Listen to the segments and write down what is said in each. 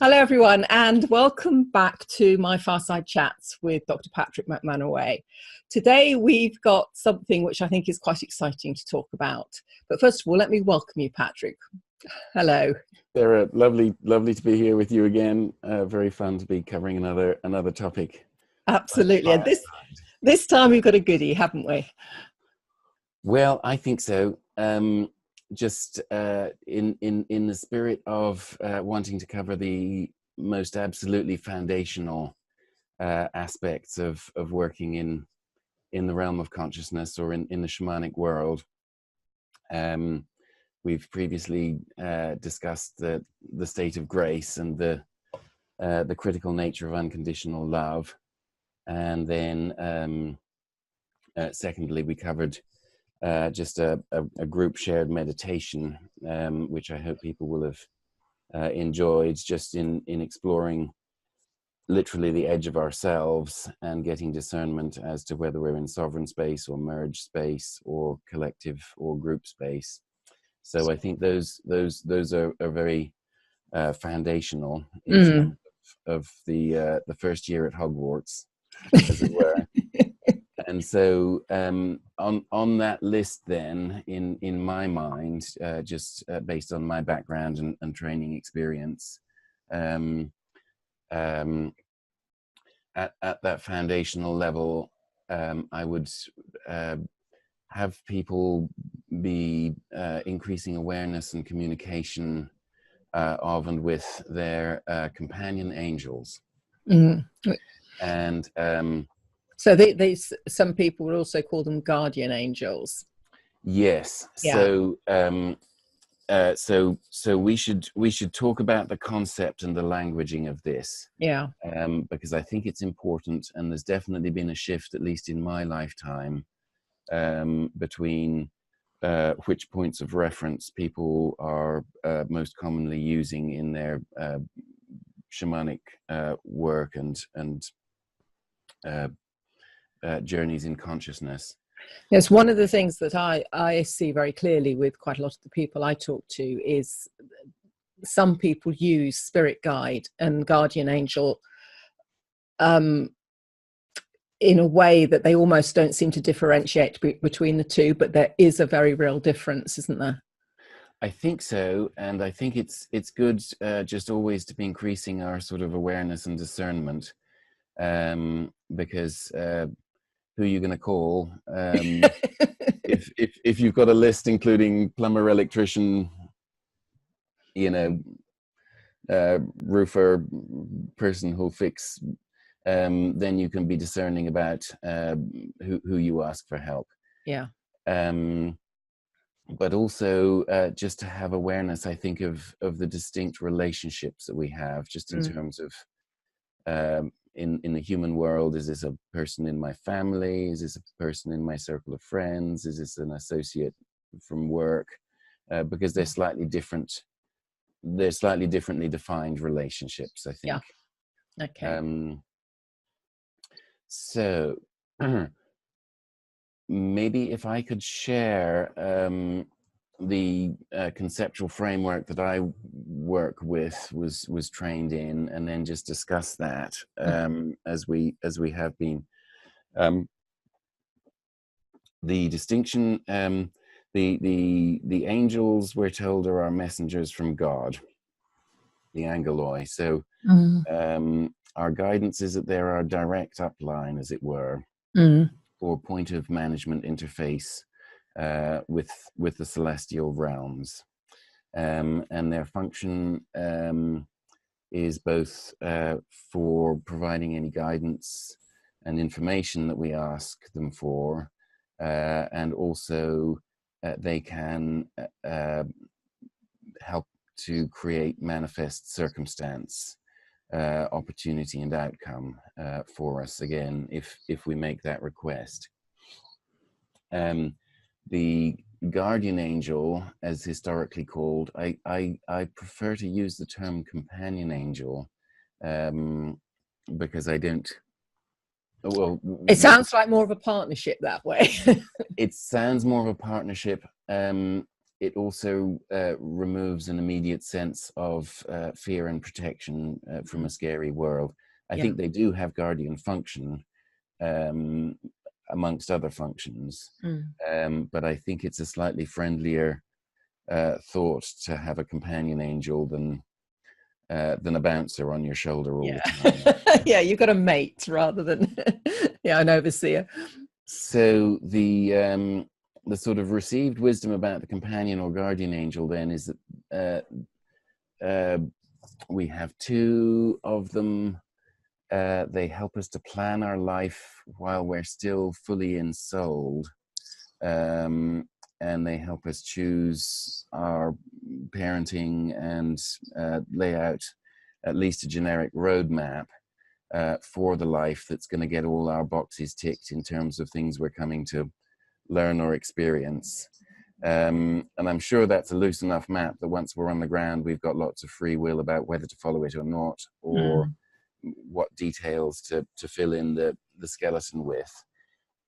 Hello, everyone, and welcome back to my Fireside Chats with Dr. Patrick MacManaway. Today, we've got something which I think is quite exciting to talk about. But first of all, let me welcome you, Patrick. Hello. Sarah, lovely to be here with you again. Very fun to be covering another topic. Absolutely. And this time we've got a goodie, haven't we? Well, I think so. Just in the spirit of wanting to cover the most absolutely foundational aspects of working in the realm of consciousness or in the shamanic world. We've previously discussed the state of grace and the critical nature of unconditional love, and then secondly, we covered just a group shared meditation, which I hope people will have enjoyed, just in exploring literally the edge of ourselves and getting discernment as to whether we're in sovereign space or merged space or collective or group space. So I think those are very foundational in terms of the first year at Hogwarts, as it were. And so on that list then, in my mind, just based on my background and training experience, at that foundational level, I would have people be increasing awareness and communication of and with their companion angels. And so some people would also call them guardian angels. Yes. Yeah. So we should talk about the concept and the languaging of this. Yeah. Because I think it's important, and there's definitely been a shift, at least in my lifetime, between which points of reference people are most commonly using in their shamanic work and journeys in consciousness. Yes, one of the things that I see very clearly with quite a lot of the people I talk to is some people use spirit guide and guardian angel in a way that they almost don't seem to differentiate between the two, but there is a very real difference, isn't there? I think so, and I think it's good just always to be increasing our sort of awareness and discernment, because who are you going to call if you've got a list including plumber, electrician, roofer, person who'll fix, then you can be discerning about who you ask for help. Yeah. But also just to have awareness, I think, of the distinct relationships that we have, just in terms of in the human world. Is this a person in my family? Is this a person in my circle of friends? Is this an associate from work? Because they're slightly different. They're slightly differently defined relationships, I think. Yeah. Okay. So maybe if I could share the conceptual framework that I work with, was trained in, and then just discuss that as we have been. The distinction, the angels, we're told, are our messengers from God, the angeloi. So our guidance is that they're our direct upline, as it were, or point of management interface with the celestial realms, and their function is both for providing any guidance and information that we ask them for, and also they can help to create manifest circumstance, opportunity and outcome for us, again, if we make that request. The guardian angel, as historically called, I prefer to use the term companion angel, because I don't, well, it sounds like more of a partnership that way. It sounds more of a partnership. it also removes an immediate sense of fear and protection from a scary world. I think they do have guardian function, amongst other functions, but I think it's a slightly friendlier thought to have a companion angel than a bouncer on your shoulder all the time. Yeah, you've got a mate rather than an overseer. So the sort of received wisdom about the companion or guardian angel then is that we have two of them. They help us to plan our life while we're still fully ensouled, and they help us choose our parenting and lay out at least a generic roadmap for the life that's going to get all our boxes ticked in terms of things we're coming to learn or experience. And I'm sure that's a loose enough map that once we're on the ground, we've got lots of free will about whether to follow it or not, or what details to fill in the skeleton with.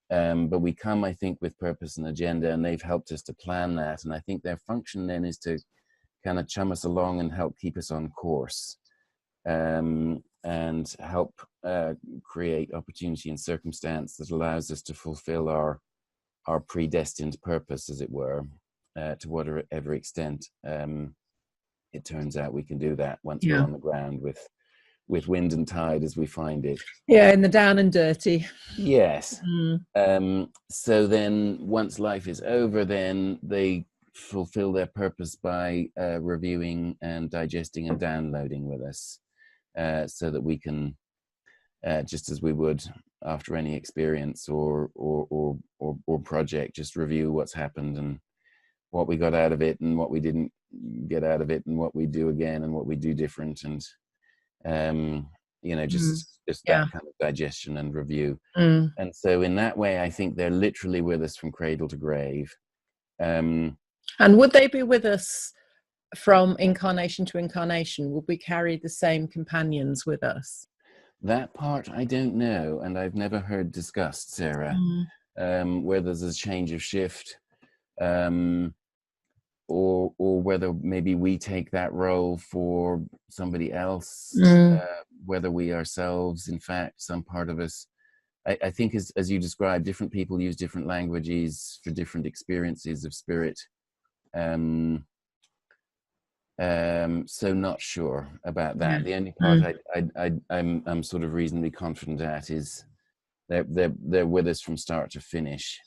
But we come, I think, with purpose and agenda, and they've helped us to plan that. And I think their function then is to kind of chum us along and help keep us on course, and help create opportunity and circumstance that allows us to fulfill our predestined purpose, as it were, to whatever extent it turns out we can do that once we're on the ground with wind and tide as we find it. Yeah, in the down and dirty. Yes. So then once life is over, then they fulfill their purpose by reviewing and digesting and downloading with us, so that we can, just as we would after any experience or project, just review what's happened and what we got out of it and what we didn't get out of it and what we do again and what we do different, and just that kind of digestion and review. And so in that way, I think they're literally with us from cradle to grave. And would they be with us from incarnation to incarnation? Would we carry the same companions with us? That part I don't know, and I've never heard discussed, Sarah, whether there's a change of shift, or whether maybe we take that role for somebody else, whether we ourselves, in fact, some part of us. I think as you described, different people use different languages for different experiences of spirit. So not sure about that. The only part I'm sort of reasonably confident at is they're with us from start to finish.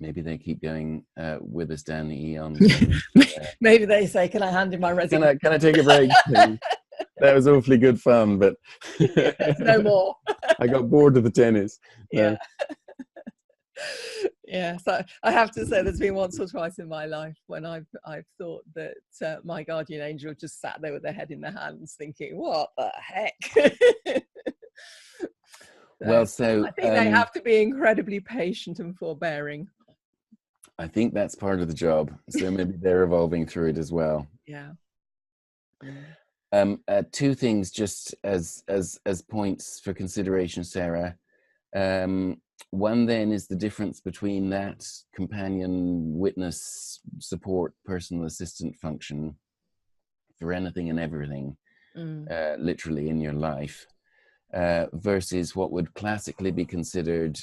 Maybe they keep going with us down the eons. Maybe they say, "Can I hand in my resignation? Can I take a break? That was awfully good fun, but no more." I got bored of the tennis. Yeah, so I have to say there's been once or twice in my life when I've thought that my guardian angel just sat there with their head in their hands thinking, what the heck? So I think they have to be incredibly patient and forbearing. I think that's part of the job. So maybe they're evolving through it as well. Yeah. Two things just as points for consideration, Sarah. One then is the difference between that companion, witness, support, personal assistant function for anything and everything, literally in your life, versus what would classically be considered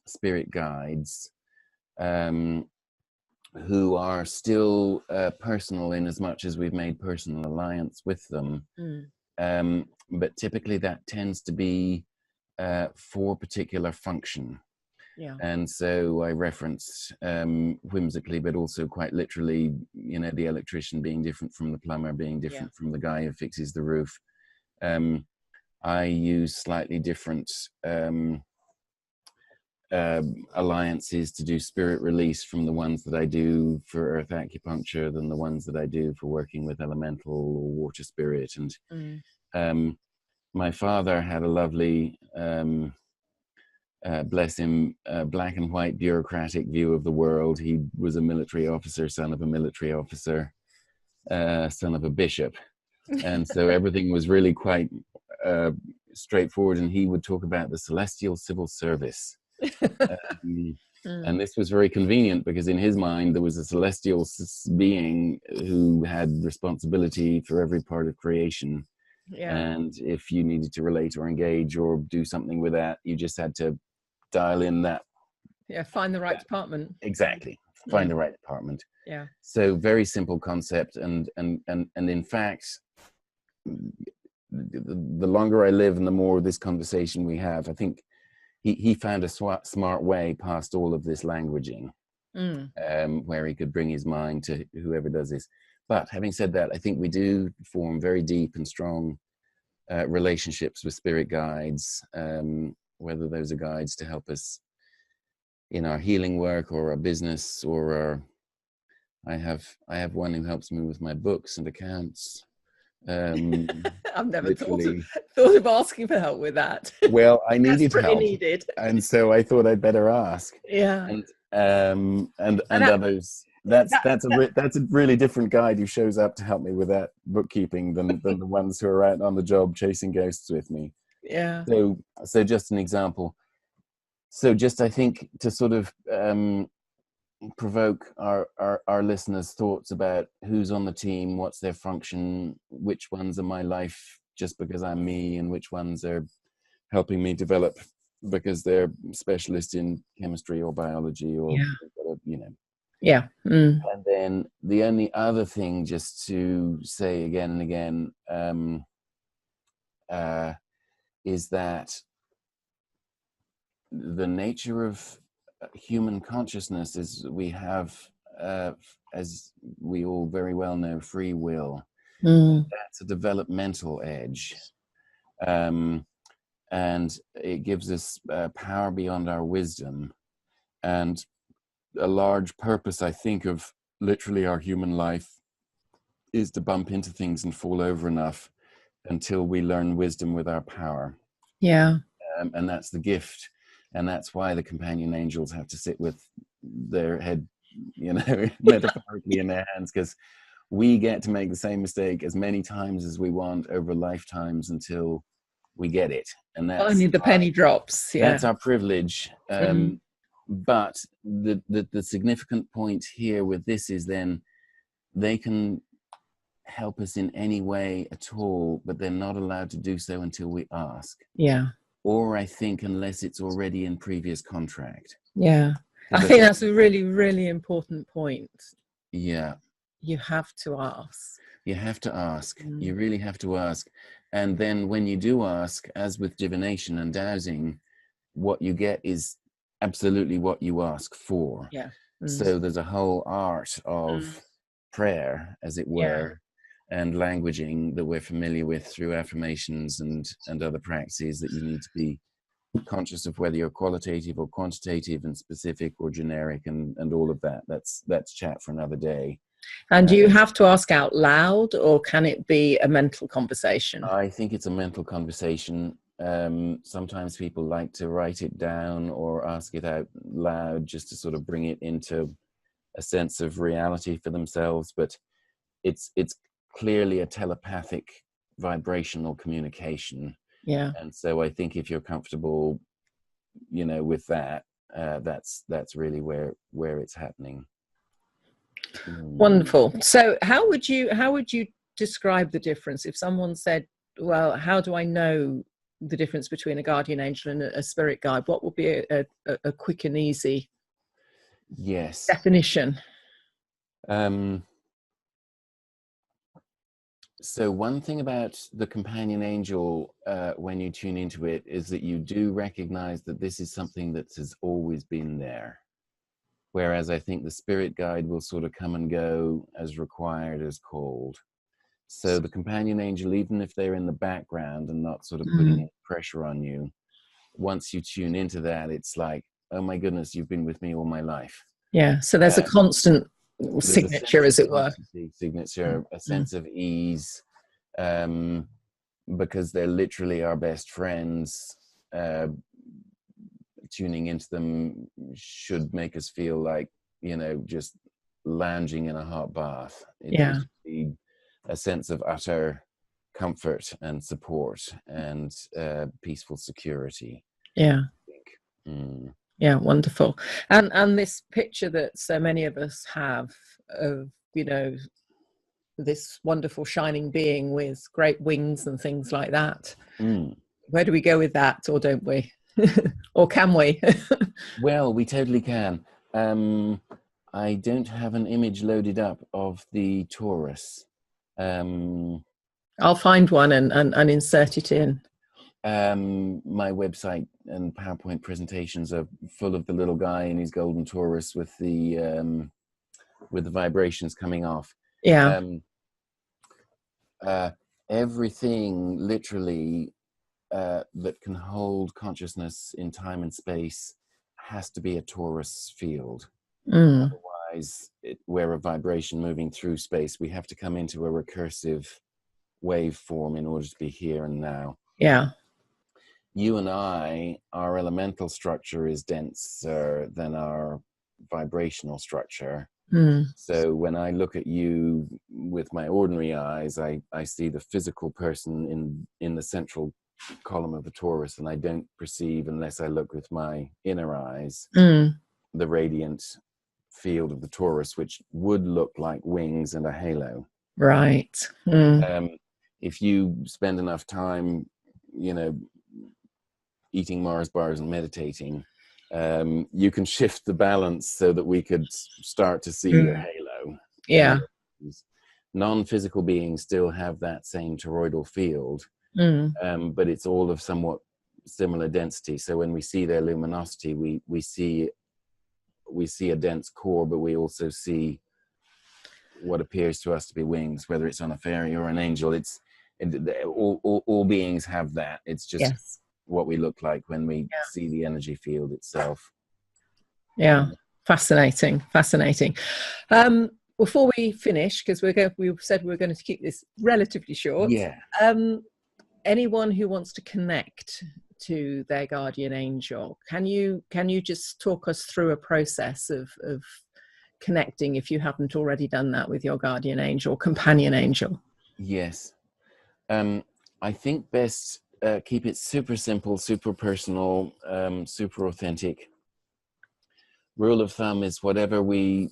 spirit guides, who are still personal in as much as we've made personal alliance with them. But typically that tends to be for particular function. And so I referenced whimsically, but also quite literally, the electrician being different from the plumber, being different from the guy who fixes the roof. I use slightly different alliances to do spirit release from the ones that I do for earth acupuncture than the ones that I do for working with elemental or water spirit. And my father had a lovely, bless him, black and white bureaucratic view of the world. He was a military officer, son of a military officer, son of a bishop. And so everything was really quite straightforward. And he would talk about the celestial civil service. And this was very convenient because in his mind there was a celestial being who had responsibility for every part of creation. Yeah. And if you needed to relate or engage or do something with that, you just had to dial in that. Yeah, find the right department. Exactly. Find the right department. Yeah. So very simple concept. And in fact, the longer I live and the more of this conversation we have, I think he found a smart way past all of this languaging, where he could bring his mind to whoever does this. But having said that, I think we do form very deep and strong relationships with spirit guides, whether those are guides to help us in our healing work or our business, or I have one who helps me with my books and accounts. I've never thought of asking for help with that. Well, I needed help, needed. And so I thought I'd better ask. Yeah. And others. That's a really different guide who shows up to help me with that bookkeeping than the ones who are out on the job chasing ghosts with me. Yeah. So just an example. So just, I think, to sort of provoke our listeners' thoughts about who's on the team, what's their function, which ones are my life just because I'm me, and which ones are helping me develop because they're specialists in chemistry or biology or Yeah. And then the only other thing, just to say again and again, is that the nature of human consciousness is we have, as we all very well know, free will. That's a developmental edge. And it gives us power beyond our wisdom. And a large purpose, I think, of literally our human life is to bump into things and fall over enough until we learn wisdom with our power. Yeah. And that's the gift. And that's why the companion angels have to sit with their head, metaphorically in their hands, because we get to make the same mistake as many times as we want over lifetimes until we get it. And that's only the penny drops. Yeah. That's our privilege. But the significant point here with this is then they can help us in any way at all, but they're not allowed to do so until we ask. Yeah. Or I think unless it's already in previous contract. Yeah. I think that's a really, really important point. Yeah. You have to ask. You have to ask. You really have to ask. And then when you do ask, as with divination and dowsing, what you get is absolutely what you ask for. Yeah. So there's a whole art of prayer, as it were, and languaging that we're familiar with through affirmations and other practices that you need to be conscious of, whether you're qualitative or quantitative and specific or generic and all of that. That's chat for another day. And do you have to ask out loud, or can it be a mental conversation? I think it's a mental conversation. Sometimes people like to write it down or ask it out loud just to sort of bring it into a sense of reality for themselves. But it's clearly a telepathic vibrational communication. Yeah. And so I think if you're comfortable, with that, that's really where it's happening. Wonderful. So how would you describe the difference if someone said, well, how do I know the difference between a guardian angel and a spirit guide? What would be a quick and easy definition? So one thing about the companion angel, when you tune into it, is that you do recognize that this is something that has always been there. Whereas I think the spirit guide will sort of come and go as required, as called. So the companion angel, even if they're in the background and not sort of putting any pressure on you, once you tune into that, it's like, oh my goodness, you've been with me all my life. Yeah. So there's a constant signature, as it were. Signature, a sense of ease, because they're literally our best friends. Tuning into them should make us feel like, just lounging in a hot bath. It should be a sense of utter comfort and support and peaceful security. Yeah. I think. Yeah, wonderful. And this picture that so many of us have of, you know, this wonderful shining being with great wings and things like that. Mm. Where do we go with that, or don't we? Or can we? Well, we totally can. I don't have an image loaded up of the Torus. I'll find one and insert it in. My website and PowerPoint presentations are full of the little guy in his golden Torus with the vibrations coming off. Yeah. Everything literally that can hold consciousness in time and space has to be a torus field. Otherwise, we're a vibration moving through space. We have to come into a recursive waveform in order to be here and now. Yeah. You and I, our elemental structure is denser than our vibrational structure. So when I look at you with my ordinary eyes, I see the physical person in the central column of the torus, and I don't perceive, unless I look with my inner eyes, the radiant field of the torus, which would look like wings and a halo. Right. If you spend enough time, you know, eating Mars bars and meditating, you can shift the balance so that we could start to see your halo. Yeah. Non-physical beings still have that same toroidal field, but it's all of somewhat similar density. So when we see their luminosity, we see a dense core, but we also see what appears to us to be wings, whether it's on a fairy or an angel. All beings have that. It's just what we look like when we see the energy field itself. Yeah, fascinating. Before we finish, because we said we were going to keep this relatively short. Yeah. Anyone who wants to connect to their guardian angel, can you just talk us through a process of connecting, if you haven't already done that, with your guardian angel, companion angel? Yes. I think best keep it super simple, super personal, super authentic. Rule of thumb is whatever we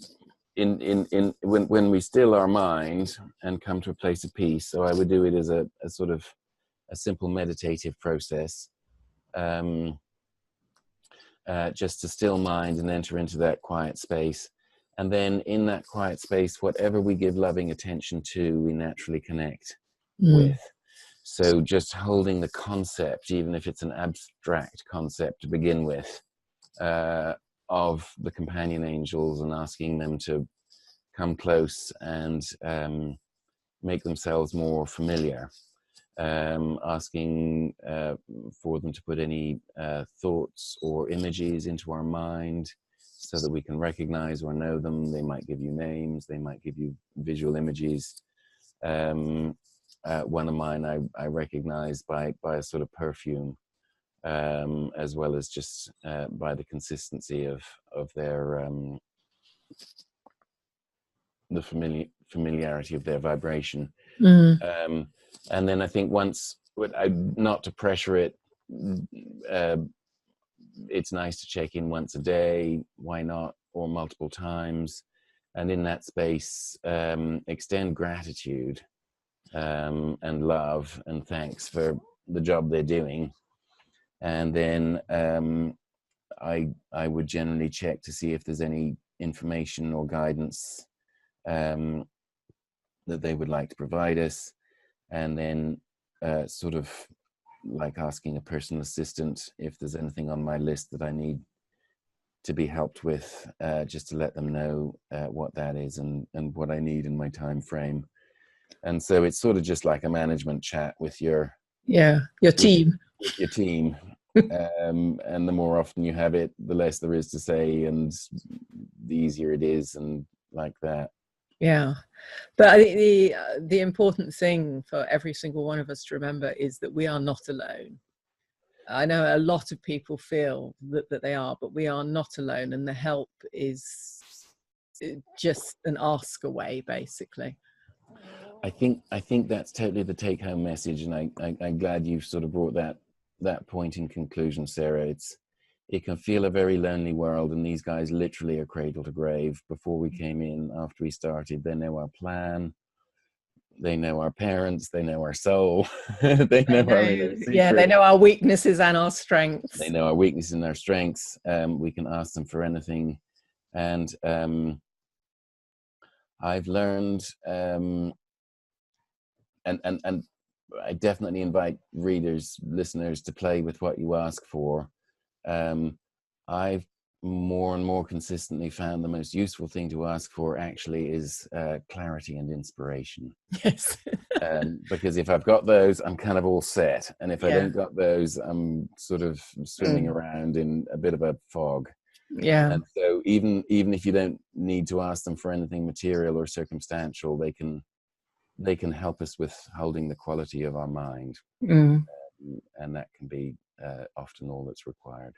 when we still our mind and come to a place of peace. So I would do it as a sort of a simple meditative process, just to still mind and enter into that quiet space. And then in that quiet space, whatever we give loving attention to, we naturally connect with. So just holding the concept, even if it's an abstract concept to begin with, of the companion angels, and asking them to come close and make themselves more familiar. Asking for them to put any thoughts or images into our mind so that we can recognize or know them. They might give you names, they might give you visual images. One of mine I recognize by a sort of perfume, as well as just by the consistency of their the familiarity of their vibration. And then I think once, not to pressure it, it's nice to check in once a day, why not, or multiple times. And in that space, extend gratitude and love and thanks for the job they're doing. And then I would generally check to see if there's any information or guidance that they would like to provide us. And then sort of like asking a personal assistant if there's anything on my list that I need to be helped with, just to let them know what that is and what I need in my time frame. And so it's sort of just like a management chat with your team. With your team. And the more often you have it, the less there is to say, and the easier it is, and like that. Yeah, but I think the important thing for every single one of us to remember is that we are not alone. I know a lot of people feel that they are, but we are not alone, and the help is just an ask away, basically. I think that's totally the take-home message, and I'm glad you've sort of brought that point in conclusion, Sarah. it can feel a very lonely world, and these guys literally are cradle to grave. Before we came in, after we started, they know our plan, they know our parents, they know our soul, they know our inner secret. Yeah, they know our weaknesses and our strengths. They know our weaknesses and our strengths. We can ask them for anything. And I've learned, and I definitely invite readers, listeners, to play with what you ask for. I've more and more consistently found the most useful thing to ask for actually is clarity and inspiration. Yes. Because if I've got those, I'm kind of all set. And if I don't got those, I'm sort of swimming around in a bit of a fog. Yeah. And so even if you don't need to ask them for anything material or circumstantial, they can help us with holding the quality of our mind. And that can be often all that's required.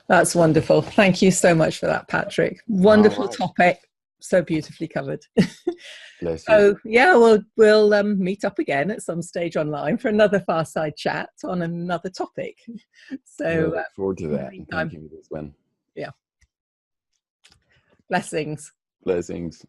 That's wonderful. Thank you so much for that, Patrick. Wonderful topic. So beautifully covered. Bless you. So yeah, we'll meet up again at some stage online for another Fireside Chat on another topic. So look forward to that. Thank you for this one. Yeah. Blessings. Blessings.